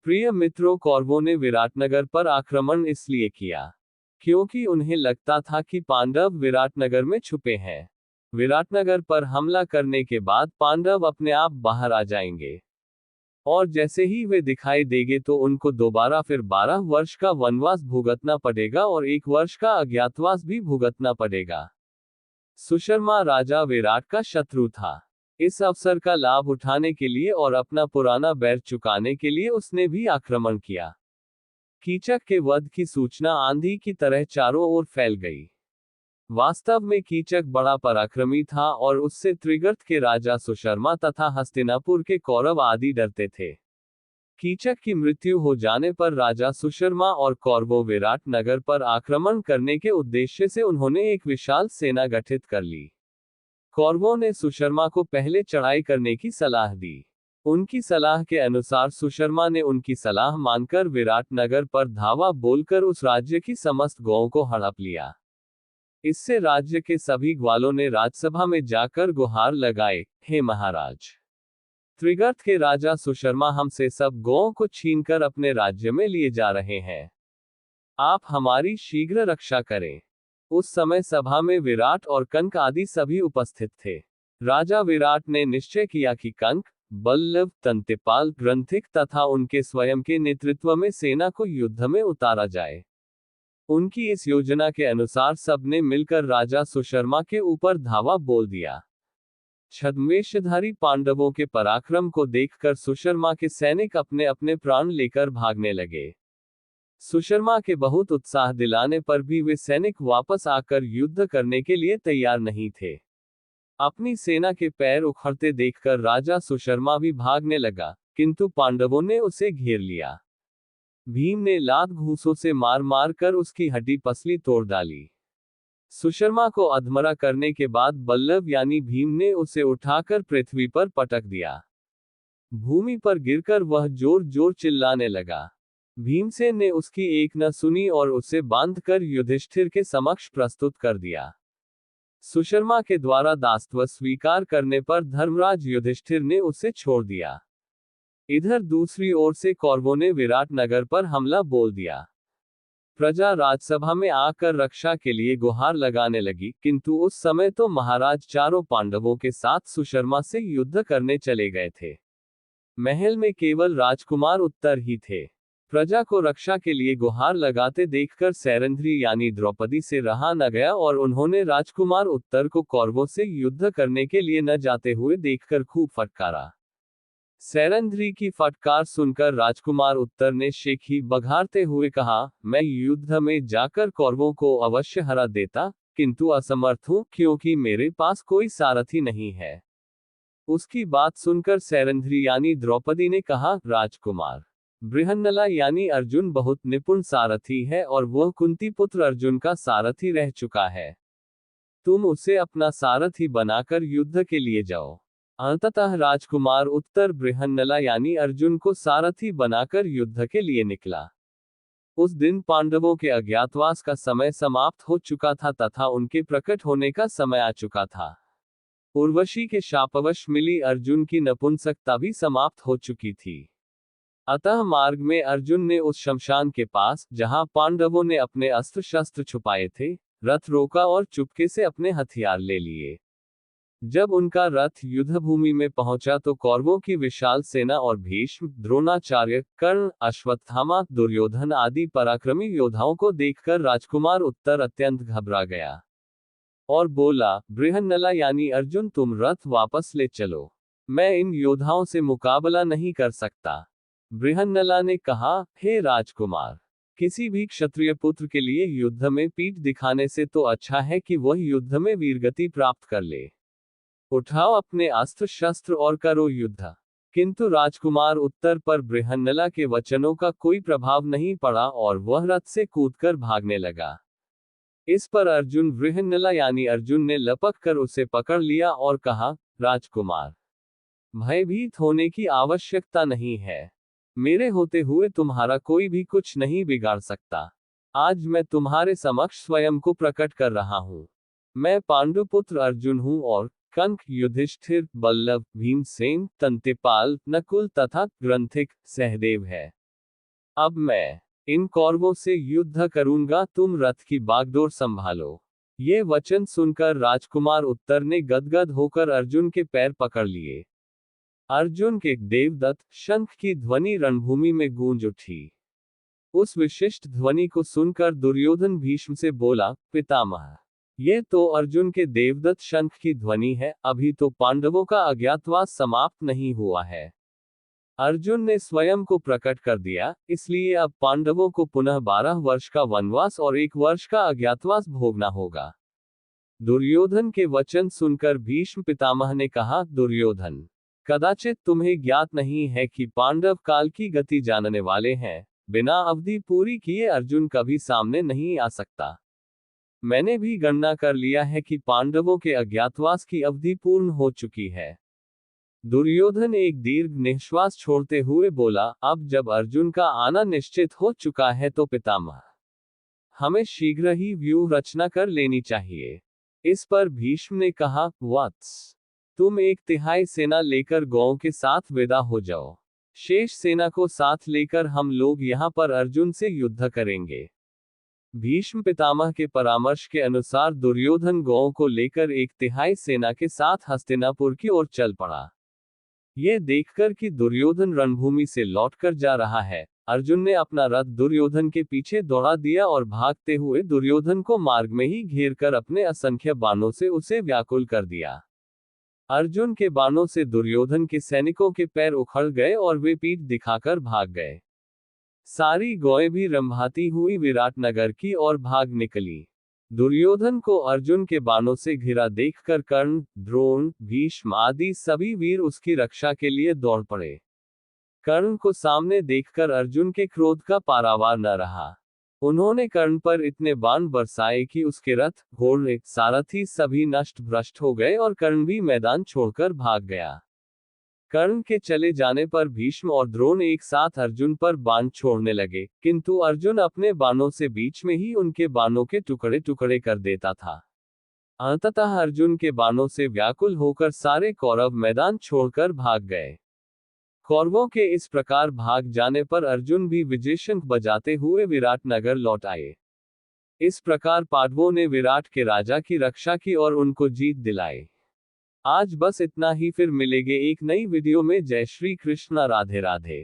प्रिय मित्रों, कौरवों ने विराटनगर पर आक्रमण इसलिए किया क्योंकि उन्हें लगता था कि पांडव विराटनगर में छुपे हैं। विराटनगर पर हमला करने के बाद पांडव अपने आप बाहर आ जाएंगे और जैसे ही वे दिखाई देंगे तो उनको दोबारा फिर 12 वर्ष का वनवास भुगतना पड़ेगा और 1 वर्ष का अज्ञातवास भी भुगतना पड़ेगा। सुशर्मा राजा विराट का शत्रु था। इस अवसर का लाभ उठाने के लिए और अपना पुराना बैर चुकाने के लिए उसने भी आक्रमण किया। कीचक के वध की सूचना आंधी की तरह चारों ओर फैल गई। वास्तव में कीचक बड़ा पराक्रमी था और उससे त्रिगर्त के राजा सुशर्मा तथा हस्तिनापुर के कौरव आदि डरते थे। कीचक की मृत्यु हो जाने पर राजा सुशर्मा और कौरवों विराट नगर पर आक्रमण करने के उद्देश्य से उन्होंने एक विशाल सेना गठित कर ली। कौरवों ने सुशर्मा को पहले चढ़ाई करने की सलाह दी। उनकी सलाह के अनुसार सुशर्मा ने उनकी सलाह मानकर विराट नगर पर धावा बोलकर उस राज्य की समस्त गौओं को हड़प लिया। इससे राज्य के सभी ग्वालों ने राजसभा में जाकर गुहार लगाए, हे महाराज, त्रिगर्त के राजा सुशर्मा हमसे सब गौओं को छीनकर अपने राज्य में लिए जा रहे हैं। आप हमारी शीघ्र रक्षा करें। उस समय सभा में विराट और कंक आदि सभी उपस्थित थे। राजा विराट ने निश्चय किया कि कंक, बल्लव, तंतिपाल, ग्रंथिक तथा उनके स्वयं के नेतृत्व में सेना को युद्ध में उतारा जाए। उनकी इस योजना के अनुसार सबने मिलकर राजा सुशर्मा के ऊपर धावा बोल दिया। छद्मवेशधारी पांडवों के पराक्रम को देखकर सुशर्मा के सैनिक अपने अपने प्राण लेकर भागने लगे। सुशर्मा के बहुत उत्साह दिलाने पर भी वे सैनिक वापस आकर युद्ध करने के लिए तैयार नहीं थे। अपनी सेना के पैर उखड़ते देखकर राजा सुशर्मा भी भागने लगा, किंतु पांडवों ने उसे घेर लिया। भीम ने लात घूंसों से मार मार कर उसकी हड्डी पसली तोड़ डाली। सुशर्मा को अधमरा करने के बाद बल्लव यानी भीम ने उसे उठाकर पृथ्वी पर पटक दिया। भूमि पर गिरकर वह जोर जोर चिल्लाने लगा। भीमसेन ने उसकी एक न सुनी और उसे बांधकर युधिष्ठिर के समक्ष प्रस्तुत कर दिया। सुशर्मा के द्वारा दासत्व स्वीकार करने पर धर्मराज युधिष्ठिर ने उसे छोड़ दिया। इधर दूसरी ओर से कौरवों ने विराट नगर पर हमला बोल दिया। प्रजा राजसभा में आकर रक्षा के लिए गुहार लगाने लगी, किंतु उस समय तो महाराज चारों पांडवों के साथ सुशर्मा से युद्ध करने चले गए थे। महल में केवल राजकुमार उत्तर ही थे। प्रजा को रक्षा के लिए गुहार लगाते देखकर सैरंध्री यानी द्रौपदी से रहा न गया और उन्होंने राजकुमार उत्तर को कौरवों से युद्ध करने के लिए न जाते हुए देखकर खूब फटकारा। सैरंध्री की फटकार सुनकर राजकुमार उत्तर ने शेखी बघारते हुए कहा, मैं युद्ध में जाकर कौरवों को अवश्य हरा देता, किंतु असमर्थ हूं क्योंकि मेरे पास कोई सारथी नहीं है। उसकी बात सुनकर सैरंध्री यानी द्रौपदी ने कहा, राजकुमार बृहन्नला यानी अर्जुन बहुत निपुण सारथी है और वह कुंती पुत्र अर्जुन का सारथी रह चुका है। तुम उसे अपना सारथी बनाकर युद्ध के लिए जाओ। अंततः राजकुमार उत्तर बृहन्नला यानी अर्जुन को सारथी बनाकर युद्ध के लिए निकला। उस दिन पांडवों के अज्ञातवास का समय समाप्त हो चुका था तथा उनके प्रकट होने का समय आ चुका था। उर्वशी के शापवश मिली अर्जुन की नपुंसकता भी समाप्त हो चुकी थी। अतः मार्ग में अर्जुन ने उस शमशान के पास, जहां पांडवों ने अपने अस्त्र शस्त्र छुपाए थे, रथ रोका और चुपके से अपने हथियार ले लिए। जब उनका रथ युद्धभूमि में पहुंचा तो कौरवों की विशाल सेना और भीष्म, द्रोणाचार्य, कर्ण, अश्वत्थामा, दुर्योधन आदि पराक्रमी योद्धाओं को देखकर राजकुमार उत्तर अत्यंत घबरा गया और बोला, बृहन्नला यानी अर्जुन, तुम रथ वापस ले चलो। मैं इन योद्धाओं से मुकाबला नहीं कर सकता। बृहन्नला ने कहा, हे राजकुमार, किसी भी क्षत्रिय पुत्र के लिए युद्ध में पीठ दिखाने से तो अच्छा है कि वह युद्ध में वीरगति प्राप्त कर ले। उठाओ अपने अस्त्र शस्त्र और करो युद्ध। किंतु राजकुमार उत्तर पर बृहन्नला के वचनों का कोई प्रभाव नहीं पड़ा और वह रथ से कूदकर भागने लगा। इस पर अर्जुन बृहन्नला यानी अर्जुन ने लपक कर उसे पकड़ लिया और कहा, राजकुमार, भयभीत होने की आवश्यकता नहीं है। मेरे होते हुए तुम्हारा कोई भी कुछ नहीं बिगाड़ सकता। आज मैं तुम्हारे समक्ष स्वयं को प्रकट कर रहा हूं। मैं पांडुपुत्र अर्जुन हूं और कंक, युधिष्ठिर, बल्लभ, भीमसेन, तंतिपाल, नकुल तथा ग्रंथिक, सहदेव है। अब मैं इन कौरवों से युद्ध करूंगा, तुम रथ की बागडोर संभालो। ये वचन सुनकर राजकुमार उत्तर ने गदगद होकर अर्जुन के पैर पकड़ लिए। अर्जुन के देवदत्त शंख की ध्वनि रणभूमि में गूंज उठी। उस विशिष्ट ध्वनि को सुनकर दुर्योधन भीष्म से बोला, पितामह, ये तो अर्जुन के देवदत्त शंख की ध्वनि है, अभी तो पांडवों का अज्ञातवास समाप्त नहीं हुआ है। अर्जुन ने स्वयं को प्रकट कर दिया, इसलिए अब पांडवों को पुनः 12 वर्ष का वनवास और 1 वर्ष का अज्ञातवास भोगना होगा। दुर्योधन के वचन सुनकर भीष्म पितामह ने कहा, दुर्योधन, कदाचित तुम्हें ज्ञात नहीं है कि पांडव काल की गति जानने वाले हैं। बिना अवधि पूरी किए अर्जुन कभी सामने नहीं आ सकता। मैंने भी गणना कर लिया है कि पांडवों के अज्ञातवास की अवधि पूर्ण हो चुकी है। दुर्योधन एक दीर्घ निश्वास छोड़ते हुए बोला, अब जब अर्जुन का आना निश्चित हो चुका है तो पितामह, हमें शीघ्र ही व्यूह रचना कर लेनी चाहिए। इस पर भीष्म ने कहा, वत्स, तुम 1/3 सेना लेकर गौओं के साथ विदा हो जाओ। शेष सेना को साथ लेकर हम लोग यहाँ पर अर्जुन से युद्ध करेंगे। भीष्म पितामह के परामर्श के अनुसार दुर्योधन गौओं को लेकर 1/3 सेना के साथ हस्तिनापुर की ओर चल पड़ा। ये देखकर कि दुर्योधन रणभूमि से लौटकर जा रहा है, अर्जुन ने अपना रथ दुर्योधन के पीछे दौड़ा दिया और भागते हुए दुर्योधन को मार्ग में ही घेरकर अपने असंख्य बाणों से उसे व्याकुल कर दिया। अर्जुन के बाणों से दुर्योधन के सैनिकों के पैर उखड़ गए और वे पीठ दिखाकर भाग गए। सारी गौएं भी रंभाती हुई विराटनगर की ओर भाग निकली। दुर्योधन को अर्जुन के बाणों से घिरा देखकर कर्ण, द्रोण, भीष्म आदि सभी वीर उसकी रक्षा के लिए दौड़ पड़े। कर्ण को सामने देखकर अर्जुन के क्रोध का पारावार न रहा। उन्होंने कर्ण पर इतने बाण बरसाए कि उसके रथ, घोड़े, सारथी सभी नष्ट भ्रष्ट हो गए और कर्ण भी मैदान छोड़कर भाग गया। कर्ण के चले जाने पर भीष्म और द्रोण एक साथ अर्जुन पर बाण छोड़ने लगे, किंतु अर्जुन अपने बाणों से बीच में ही उनके बाणों के टुकड़े टुकड़े कर देता था। अंततः अर्जुन के बाणों से व्याकुल होकर सारे कौरव मैदान छोड़कर भाग गए। कौरवों के इस प्रकार भाग जाने पर अर्जुन भी विजयशंख बजाते हुए विराटनगर लौट आए। इस प्रकार पांडवों ने विराट के राजा की रक्षा की और उनको जीत दिलाई। आज बस इतना ही, फिर मिलेंगे एक नई वीडियो में। जय श्री कृष्ण, राधे राधे।